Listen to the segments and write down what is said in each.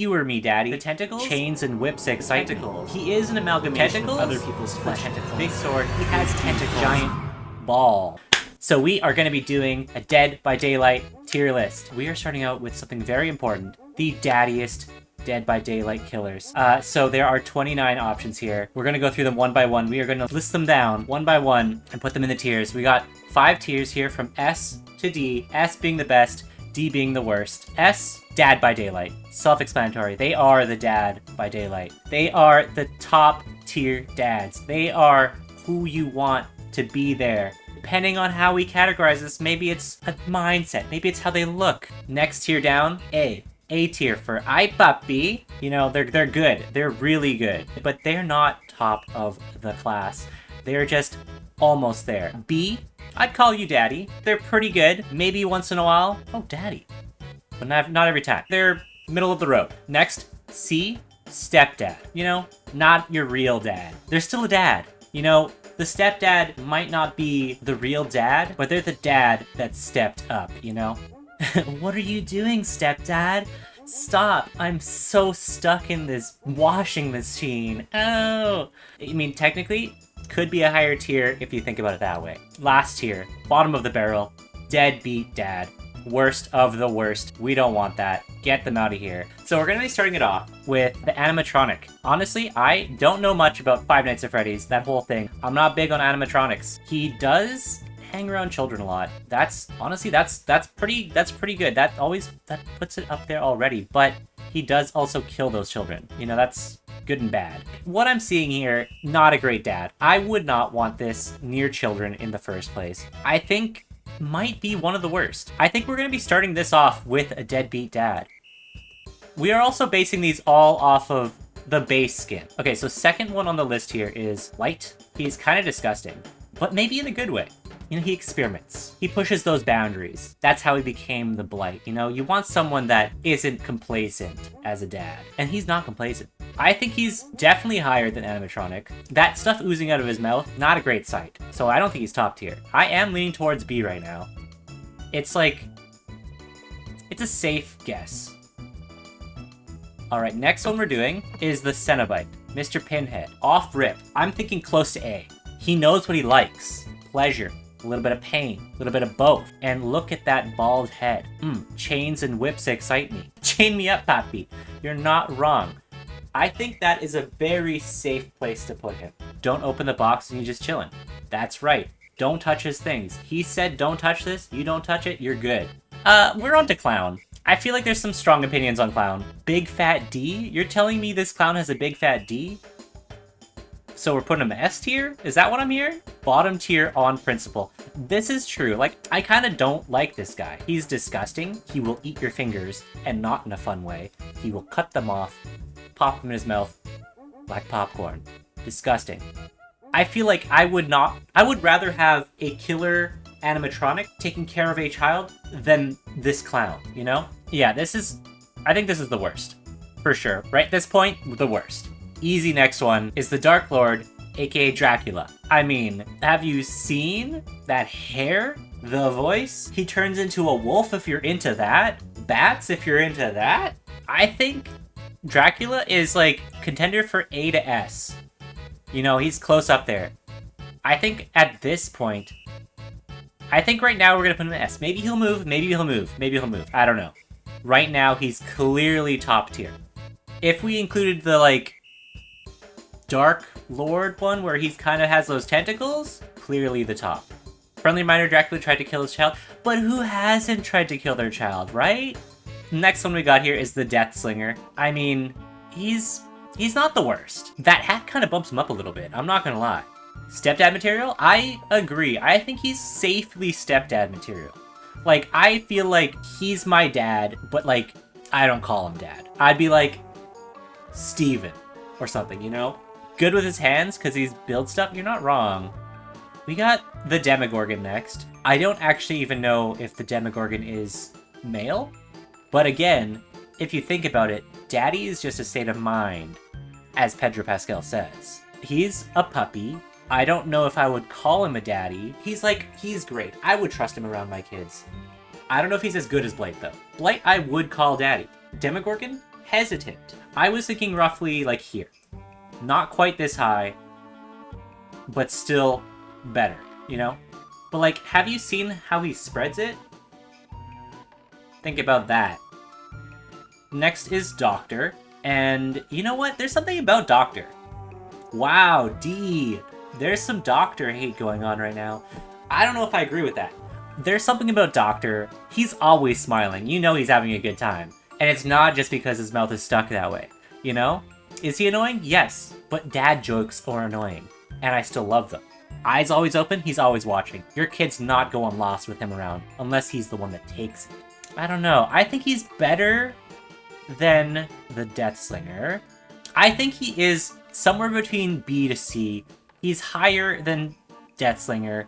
Skewer me, daddy. The tentacles? Chains and whips excite tentacles. He is an amalgamation of other people's flesh. Tentacles. Big sword. He has tentacles. Giant ball. So we are going to be doing a Dead by Daylight tier list. We are starting out with something very important. The Daddiest Dead by Daylight killers. So there are 29 options here. We're going to go through them one by one. We are going to list them down one by one and put them in the tiers. We got 5 tiers here from S to D. S being the best, D being the worst. S, Dad by Daylight. Self-explanatory. They are the Dad by Daylight. They are the top tier dads. They are who you want to be there. Depending on how we categorize this, maybe it's a mindset. Maybe it's how they look. Next tier down, A. A tier for I puppy. You know, they're good. They're really good. But they're not top of the class. They're just almost there. B, I'd call you daddy. They're pretty good. Maybe once in a while. Oh, daddy. But not every time. They're middle of the road. Next, C, stepdad. You know, not your real dad. They're still a dad. You know, the stepdad might not be the real dad, but they're the dad that stepped up, you know? What are you doing, stepdad? Stop. I'm so stuck in this washing machine. Oh. I mean, technically, could be a higher tier if you think about it that way. Last tier, bottom of the barrel, deadbeat dad. Worst of the worst. We don't want that. Get them out of here. So we're going to be starting it off with the animatronic. Honestly, I don't know much about Five Nights at Freddy's, that whole thing. I'm not big on animatronics. He does hang around children a lot. That's honestly, that's pretty good. That puts it up there already, but he does also kill those children. You know, that's good and bad. What I'm seeing here, not a great dad. I would not want this near children in the first place. I think might be one of the worst. I think we're going to be starting this off with a deadbeat dad. We are also basing these all off of the base skin. Okay, so second one on the list here is Light. He's kind of disgusting, but maybe in a good way. You know, he experiments. He pushes those boundaries. That's how he became the Blight. You know, you want someone that isn't complacent as a dad, and he's not complacent. I think he's definitely higher than animatronic. That stuff oozing out of his mouth, not a great sight. So I don't think he's top tier. I am leaning towards B right now. It's like, it's a safe guess. All right, next one we're doing is the Cenobite, Mr. Pinhead. Off rip, I'm thinking close to A. He knows what he likes. Pleasure, a little bit of pain, a little bit of both. And look at that bald head. Chains and whips excite me. Chain me up, papi. You're not wrong. I think that is a very safe place to put him. Don't open the box and you're just chilling. That's right. Don't touch his things. He said don't touch this. You don't touch it, you're good. We're on to Clown. I feel like there's some strong opinions on Clown. Big fat D? You're telling me this clown has a big fat D? So we're putting him S tier? Is that what I'm hearing? Bottom tier on principle. This is true. Like, I kind of don't like this guy. He's disgusting. He will eat your fingers, and not in a fun way. He will cut them off, pop them in his mouth like popcorn. Disgusting. I feel like I would rather have a killer animatronic taking care of a child than this clown, you know? Yeah, I think this is the worst. For sure. Right at this point, the worst. Easy next one is the Dark Lord, aka Dracula. I mean, have you seen that hair? The voice? He turns into a wolf if you're into that. Bats if you're into that. I think Dracula is like contender for A to S. You know, he's close up there. I think at this point, right now we're gonna put him in S. Maybe he'll move, maybe he'll move. I don't know. Right now, he's clearly top tier. If we included the, like, Dark Lord one where he kind of has those tentacles, clearly the top. Friendly reminder, Dracula tried to kill his child, but who hasn't tried to kill their child, right? Next one we got here is the Death Slinger. I mean, he's not the worst. That hat kind of bumps him up a little bit, I'm not gonna lie. Stepdad material? I agree. I think he's safely stepdad material. Like, I feel like he's my dad, but, like, I don't call him dad. I'd be like, Steven or something, you know? Good with his hands, because he's build stuff. You're not wrong. We got the Demogorgon next. I don't actually even know if the Demogorgon is male. But again, if you think about it, daddy is just a state of mind, as Pedro Pascal says. He's a puppy. I don't know if I would call him a daddy. He's great. I would trust him around my kids. I don't know if he's as good as Blight, though. Blight, I would call daddy. Demogorgon? hesitant. I was thinking roughly like here. Not quite this high, but still better, you know? But like, have you seen how he spreads it? Think about that. Next is Doctor. And you know what? There's something about Doctor. Wow, D. There's some Doctor hate going on right now. I don't know if I agree with that. There's something about Doctor. He's always smiling. You know he's having a good time. And it's not just because his mouth is stuck that way. You know? Is he annoying? Yes. But dad jokes are annoying. And I still love them. Eyes always open, he's always watching. Your kid's not going lost with him around. Unless he's the one that takes it. I don't know. I think he's better than the Deathslinger. I think he is somewhere between B to C. He's higher than Deathslinger.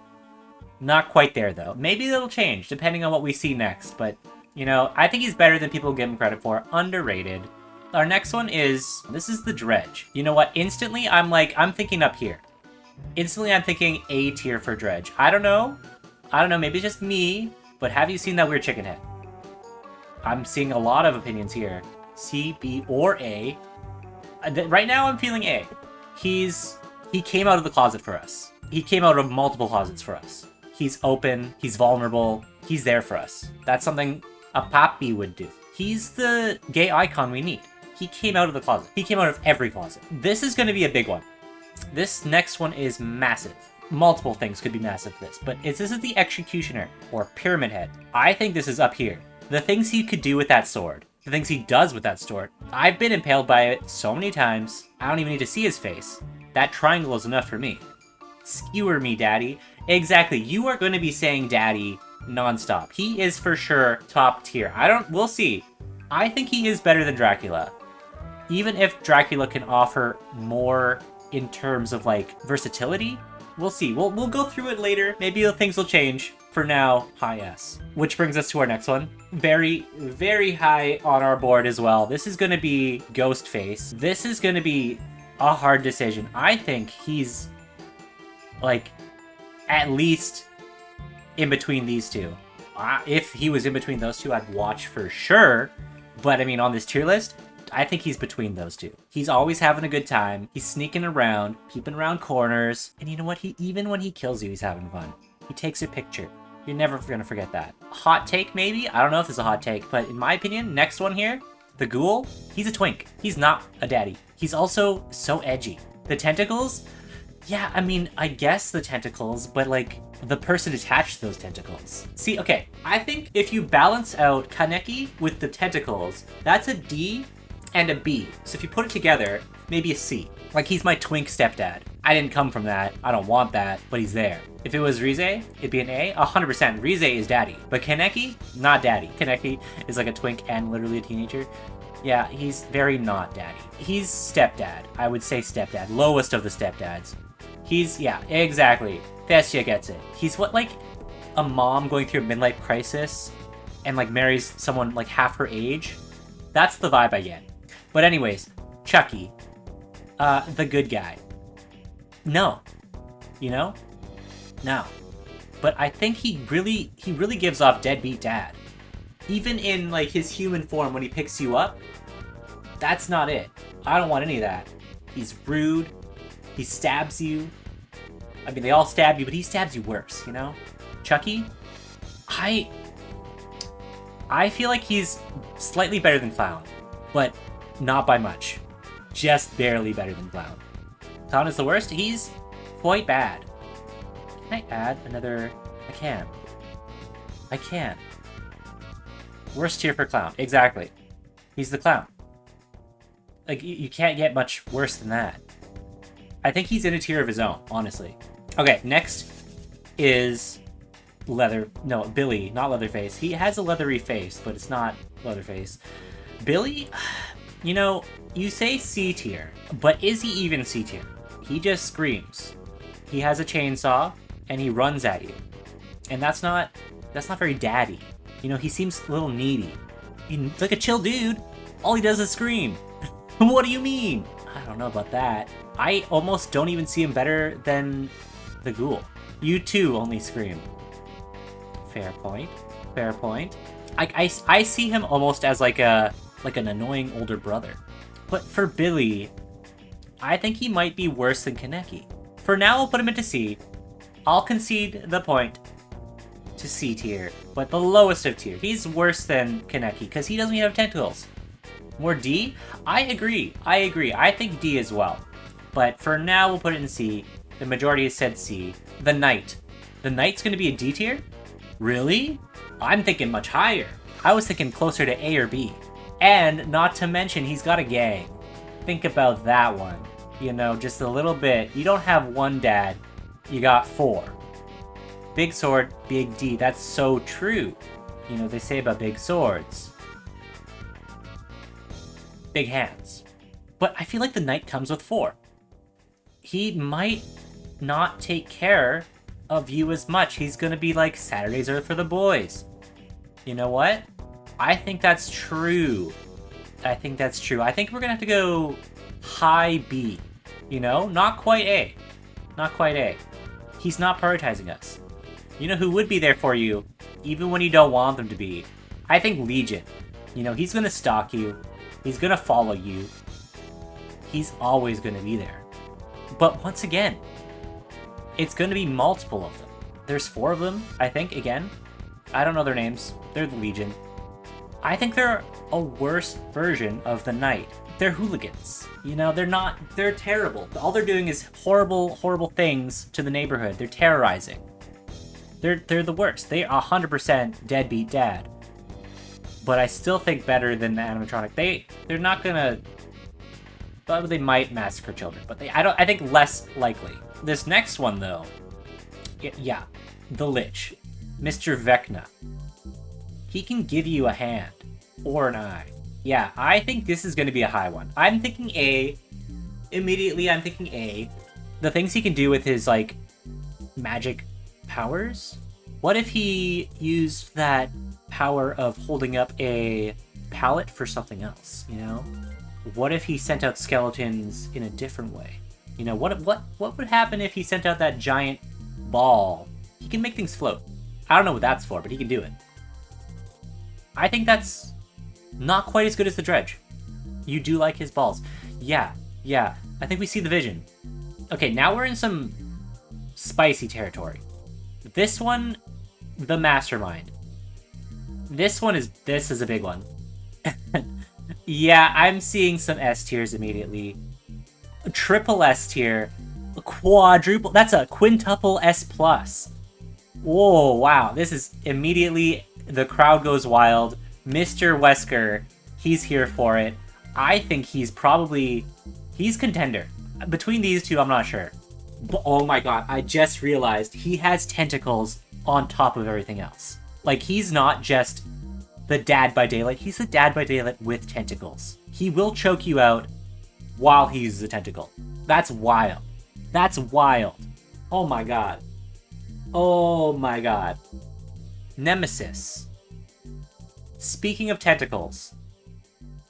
Not quite there, though. Maybe it'll change, depending on what we see next. But, you know, I think he's better than people give him credit for. Underrated. Our next one is... This is the Dredge. You know what? Instantly, I'm thinking up here. Instantly, I'm thinking A tier for Dredge. I don't know. Maybe it's just me. But have you seen that weird chicken head? I'm seeing a lot of opinions here. C, B, or A. Right now, I'm feeling A. He came out of the closet for us. He came out of multiple closets for us. He's open. He's vulnerable. He's there for us. That's something a papi would do. He's the gay icon we need. He came out of the closet. He came out of every closet. This is going to be a big one. This next one is massive. Multiple things could be massive for this, but this is the Executioner, or Pyramid Head. I think this is up here. The things he could do with that sword. The things he does with that sword. I've been impaled by it so many times, I don't even need to see his face. That triangle is enough for me. Skewer me, daddy. Exactly, you are going to be saying daddy nonstop. He is for sure top tier. We'll see. I think he is better than Dracula. Even if Dracula can offer more in terms of, like, versatility, we'll see. We'll go through it later. Maybe things will change. For now, high S. Which brings us to our next one. Very, very high on our board as well. This is going to be Ghostface. This is going to be a hard decision. I think he's, like, at least in between these two. If he was in between those two, I'd watch for sure. But, I mean, on this tier list, I think he's between those two. He's always having a good time. He's sneaking around, peeping around corners. And you know what? Even when he kills you, he's having fun. He takes a picture. You're never going to forget that. Hot take, maybe? I don't know if it's a hot take, but in my opinion, next one here, the Ghoul, he's a twink. He's not a daddy. He's also so edgy. The tentacles? Yeah, I mean, I guess the tentacles, but, like, the person attached to those tentacles. See, okay, I think if you balance out Kaneki with the tentacles, that's a D and a B. So if you put it together, maybe a C. Like, he's my twink stepdad. I didn't come from that. I don't want that, but he's there. If it was Rize, it'd be an A. 100%. Rize is daddy. But Kaneki, not daddy. Kaneki is like a twink and literally a teenager. Yeah, he's very not daddy. He's stepdad. I would say stepdad. Lowest of the stepdads. Yeah, exactly. Thessia gets it. He's what, like, a mom going through a midlife crisis and, like, marries someone, like, half her age? That's the vibe I get. But anyways, Chucky. The good guy. No. You know? No. But I think he really gives off deadbeat dad. Even in, like, his human form when he picks you up, that's not it. I don't want any of that. He's rude. He stabs you. I mean, they all stab you, but he stabs you worse, you know? Chucky? I feel like he's slightly better than Clown, but not by much. Just barely better than Clown. Clown is the worst? He's quite bad. Can I add another? I can. Worst tier for Clown. Exactly. He's the Clown. Like, you can't get much worse than that. I think he's in a tier of his own, honestly. Okay, next is Billy, not Leatherface. He has a leathery face, but it's not Leatherface. Billy, you know, you say C tier, but is he even C tier? He just screams. He has a chainsaw, and he runs at you. And that's not very daddy. You know, he seems a little needy. He's like a chill dude. All he does is scream. What do you mean? I don't know about that. I almost don't even see him better than the Ghoul. You too only scream. Fair point. I see him almost as like a like an annoying older brother. But for Billy, I think he might be worse than Kaneki. For now, we'll put him into C. I'll concede the point to C tier, but the lowest of tier. He's worse than Kaneki because he doesn't even have tentacles. More D? I agree. I think D as well. But for now, we'll put it in C. The majority has said C. The Knight. The Knight's going to be a D tier? Really? I'm thinking much higher. I was thinking closer to A or B. And not to mention, he's got a gang. Think about that one. You know, just a little bit. You don't have one dad. You got 4. Big sword, big D. That's so true. You know, they say about big swords. Big hands. But I feel like the Knight comes with 4. He might not take care of you as much. He's gonna be like, Saturdays are for the boys. You know what? I think that's true. I think we're gonna have to go high B. You know? Not quite A. Not quite A. He's not prioritizing us. You know who would be there for you, even when you don't want them to be? I think Legion. You know, he's gonna stalk you. He's gonna follow you. He's always gonna be there. But once again, it's gonna be multiple of them. There's 4 of them, I think, again. I don't know their names. They're the Legion. I think they're a worse version of the Knight. They're hooligans. You know, they're terrible. All they're doing is horrible, horrible things to the neighborhood. They're terrorizing. They're the worst. They are 100% deadbeat dad. But I still think better than the animatronic. They're not gonna... But they might massacre children. But I think less likely. This next one, though... Yeah. The Lich. Mr. Vecna. He can give you a hand. Or an eye. Yeah, I think this is going to be a high one. I'm thinking A. Immediately, I'm thinking A. The things he can do with his, like, magic powers? What if he used that power of holding up a pallet for something else, you know? What if he sent out skeletons in a different way? You know, what would happen if he sent out that giant ball? He can make things float. I don't know what that's for, but he can do it. I think that's not quite as good as the Dredge. You do like his balls. Yeah. I think we see the vision. Okay, now we're in some spicy territory. This one, the Mastermind. This is a big one. Yeah, I'm seeing some S tiers immediately. Triple S tier. Quadruple. That's a quintuple S plus. Whoa, wow. This is immediately, the crowd goes wild. Mr. Wesker, he's here for it. I think he's contender. Between these two, I'm not sure. But, oh my god, I just realized he has tentacles on top of everything else. Like, he's not just the Dad by Daylight, he's the Dad by Daylight with tentacles. He will choke you out while he uses a tentacle. That's wild. That's wild. Oh my god. Oh my god. Nemesis. Speaking of tentacles.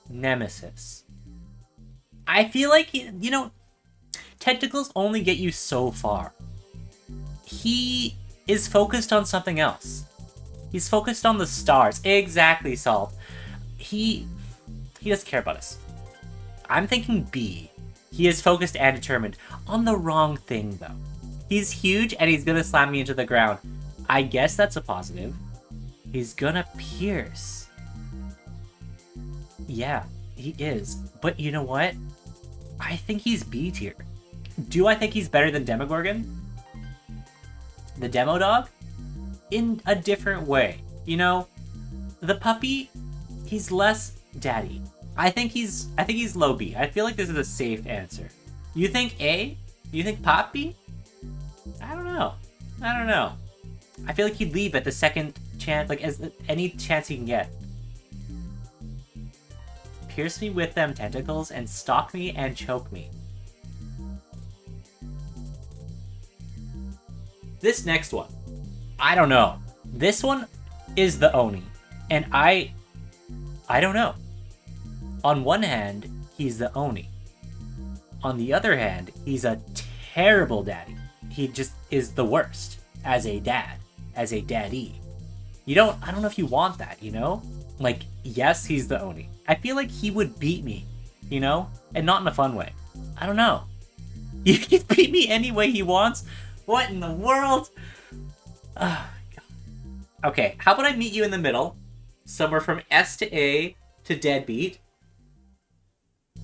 Nemesis. I feel like, you know, tentacles only get you so far. He is focused on something else. He's focused on the stars. Exactly, Salt. He doesn't care about us. I'm thinking B. He is focused and determined. On the wrong thing, though. He's huge and he's gonna slam me into the ground. I guess that's a positive. He's gonna pierce. Yeah, he is. But you know what? I think he's B tier. Do I think he's better than Demogorgon? The Demo Dog? In a different way. You know, the puppy, he's less daddy. I think he's low B. I feel like this is a safe answer. You think A? You think Poppy? I don't know. I feel like he'd leave at the second chance, like as any chance he can get. Pierce me with them tentacles and stalk me and choke me. This next one, I don't know. This one is the Oni, and I don't know. On one hand, he's the Oni. On the other hand, he's a terrible daddy. He just is the worst as a dad, as a daddy. I don't know if you want that, you know? Like, yes, he's the Oni. I feel like he would beat me, you know? And not in a fun way. I don't know. He can beat me any way he wants? What in the world? Oh, God. Okay, how about I meet you in the middle? Somewhere from S to A to Deadbeat.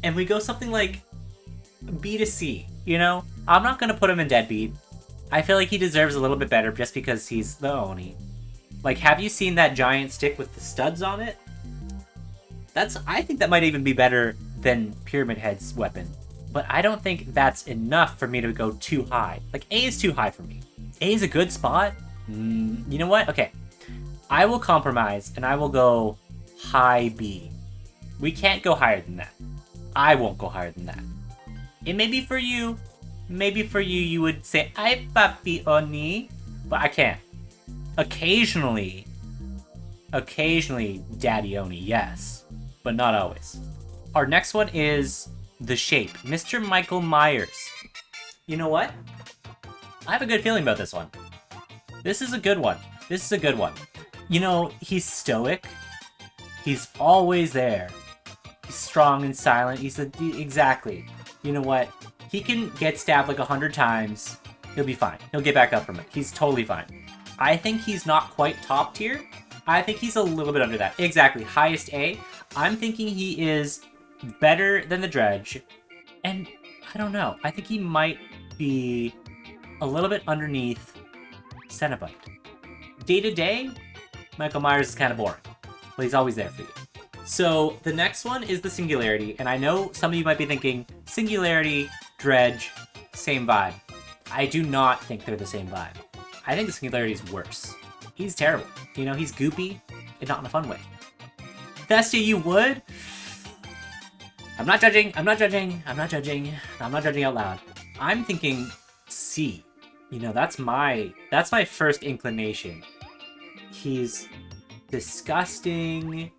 And we go something like B to C, you know? I'm not going to put him in Deadbeat. I feel like he deserves a little bit better just because he's the Oni. Like, have you seen that giant stick with the studs on it? I think that might even be better than Pyramid Head's weapon. But I don't think that's enough for me to go too high. Like, A is too high for me. A is a good spot. You know what? Okay. I will compromise, and I will go high B. We can't go higher than that. I won't go higher than that. It may be for you. Maybe for you, you would say, "Ay, papi Oni," but I can't. Occasionally, Daddy Oni, yes, but not always. Our next one is The Shape, Mr. Michael Myers. You know what? I have a good feeling about this one. This is a good one. This is a good one. You know, he's stoic. He's always there. He's strong and silent. Exactly. You know what? He can get stabbed like 100 times. He'll be fine. He'll get back up from it. He's totally fine. I think he's not quite top tier. I think he's a little bit under that. Exactly. Highest A. I'm thinking he is better than the Dredge. And I don't know. I think he might be a little bit underneath Cenobite. Day to day, Michael Myers is kind of boring. But he's always there for you. So the next one is the Singularity. And I know some of you might be thinking, Singularity, Dredge, same vibe. I do not think they're the same vibe. I think the Singularity is worse. He's terrible. You know, he's goopy, and not in a fun way. Thestia, you would? I'm not judging out loud. I'm thinking C. You know, that's my first inclination. He's disgusting.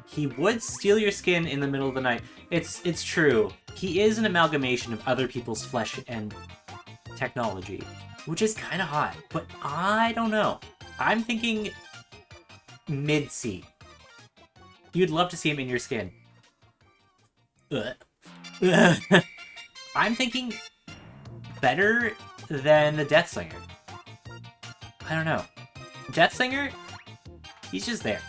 He would steal your skin in the middle of the night. It's true. He is an amalgamation of other people's flesh and technology, which is kind of hot, but I don't know. I'm thinking mid-C. You'd love to see him in your skin. I'm thinking better than the Deathslinger. I don't know. Deathslinger, he's just there.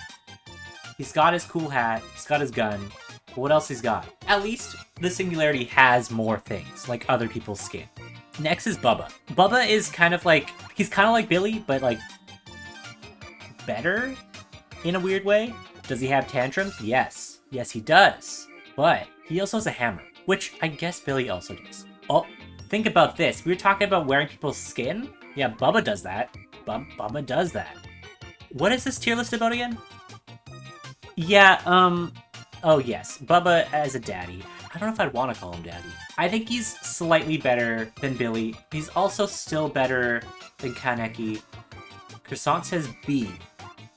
He's got his cool hat, he's got his gun, but what else he's got? At least the Singularity has more things, like other people's skin. Next is Bubba. Bubba is kind of like, he's kind of like Billy, but like, better in a weird way. Does he have tantrums? Yes. Yes, he does. But he also has a hammer, which I guess Billy also does. Oh, think about this. We were talking about wearing people's skin. Yeah, Bubba does that. Bubba does that. What is this tier list about again? Yeah, oh yes, Bubba as a daddy. I don't know if I'd want to call him daddy. I think he's slightly better than Billy. He's also still better than Kaneki. Croissant says B.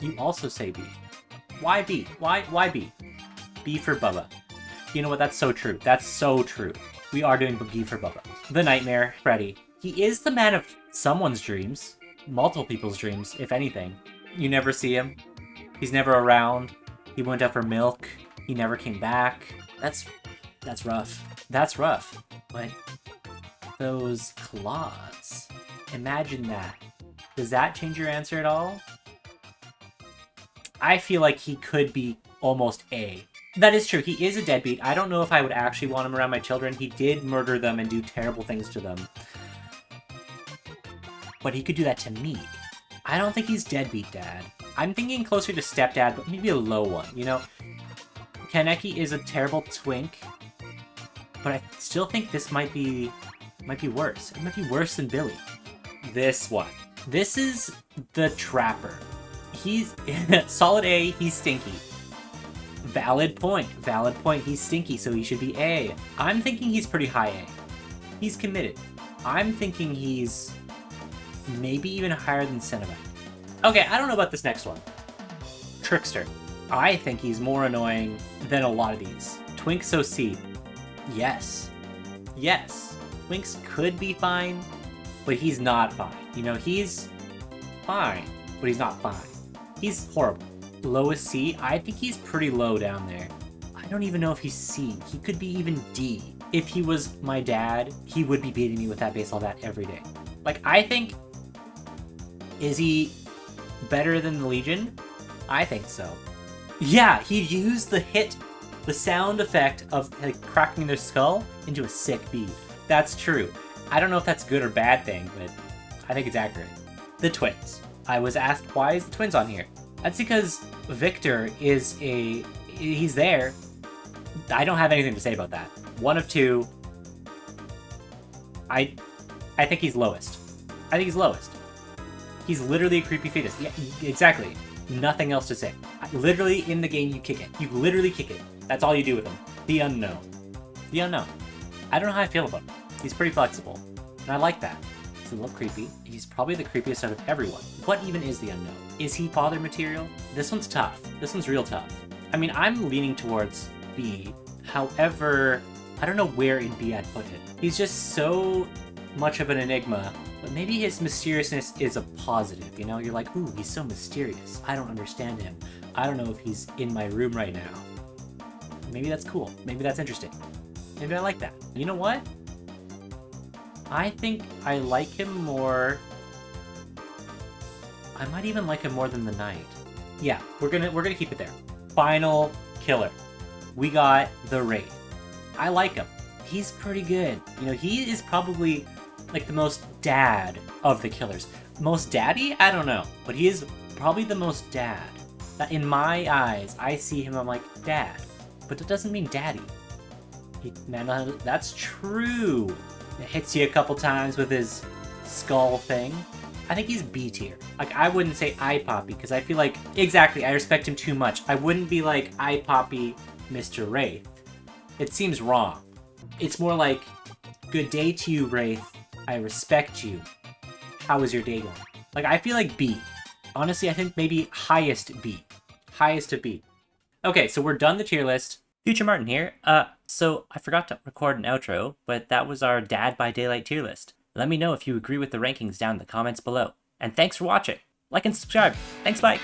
You also say B. Why B? Why B? B for Bubba. You know what? That's so true. That's so true. We are doing B for Bubba. The Nightmare, Freddy. He is the man of someone's dreams. Multiple people's dreams, if anything. You never see him. He's never around. He went out for milk. He never came back. That's rough. That's rough. But those claws. Imagine that. Does that change your answer at all? I feel like he could be almost A. That is true. He is a deadbeat. I don't know if I would actually want him around my children. He did murder them and do terrible things to them. But he could do that to me. I don't think he's deadbeat dad. I'm thinking closer to stepdad, but maybe a low one, you know? Kaneki is a terrible twink, but I still think this might be worse. It might be worse than Billy. This one. This is the Trapper. He's solid A, he's stinky. Valid point, he's stinky, so he should be A. I'm thinking he's pretty high A. He's committed. I'm thinking he's maybe even higher than Cenobite. Okay, I don't know about this next one. Trickster. I think he's more annoying than a lot of these. Twink so C. Yes. Yes. Twinks could be fine, but he's not fine. You know, he's fine, but he's not fine. He's horrible. Lowest C? I think he's pretty low down there. I don't even know if he's C. He could be even D. If he was my dad, he would be beating me with that baseball bat every day. Like, I think... Is he better than the Legion? I think so. Yeah, he used the sound effect of like, cracking their skull into a sick B. That's true. I don't know if that's a good or bad thing, but I think it's accurate. The twins. I was asked, why is the twins on here? That's because Victor is he's there. I don't have anything to say about that. One of two. I think he's lowest. I think he's lowest. He's literally a creepy fetus. Yeah, exactly. Nothing else to say. Literally, in the game, you kick it. You literally kick it. That's all you do with him. The unknown. The unknown. I don't know how I feel about him. He's pretty flexible. And I like that. He's a little creepy. He's probably the creepiest out of everyone. What even is the unknown? Is he father material? This one's tough. This one's real tough. I mean, I'm leaning towards B. However, I don't know where in B I'd put it. He's just so much of an enigma. But maybe his mysteriousness is a positive, you know? You're like, ooh, he's so mysterious. I don't understand him. I don't know if he's in my room right now. Maybe that's cool. Maybe that's interesting. Maybe I like that. You know what? I think I like him more... I might even like him more than the Knight. Yeah, we're gonna keep it there. Final killer. We got the Wraith. I like him. He's pretty good. You know, he is probably... like the most dad of the killers. Most daddy? I don't know. But he is probably the most dad. In my eyes, I see him, I'm like, dad. But that doesn't mean daddy. That's true. It hits you a couple times with his skull thing. I think he's B tier. Like, I wouldn't say eye poppy, because I feel like, exactly, I respect him too much. I wouldn't be like eye poppy Mr. Wraith. It seems wrong. It's more like, good day to you, Wraith. I respect you. How is your day going? Like, I feel like B. Honestly, I think maybe highest B. Highest of B. Okay, so we're done the tier list. Future Martin here. So I forgot to record an outro, but that was our Dad by Daylight tier list. Let me know if you agree with the rankings down in the comments below. And thanks for watching. Like and subscribe. Thanks, bye.